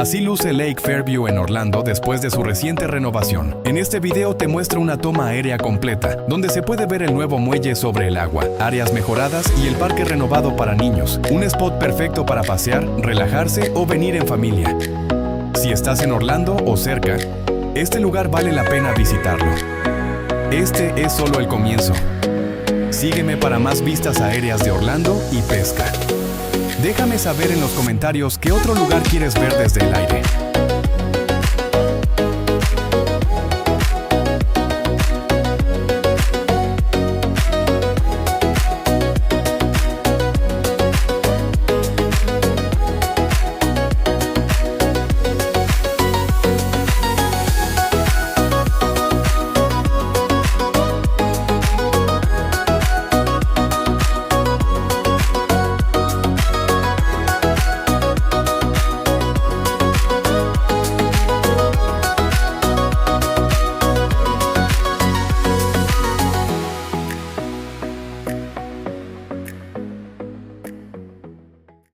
Así luce Lake Fairview en Orlando después de su reciente renovación. En este video te muestro una toma aérea completa, donde se puede ver el nuevo muelle sobre el agua, áreas mejoradas y el parque renovado para niños. Un spot perfecto para pasear, relajarse o venir en familia. Si estás en Orlando o cerca, este lugar vale la pena visitarlo. Este es solo el comienzo. Sígueme para más vistas aéreas de Orlando y pesca. Déjame saber en los comentarios qué otro lugar quieres ver desde el aire.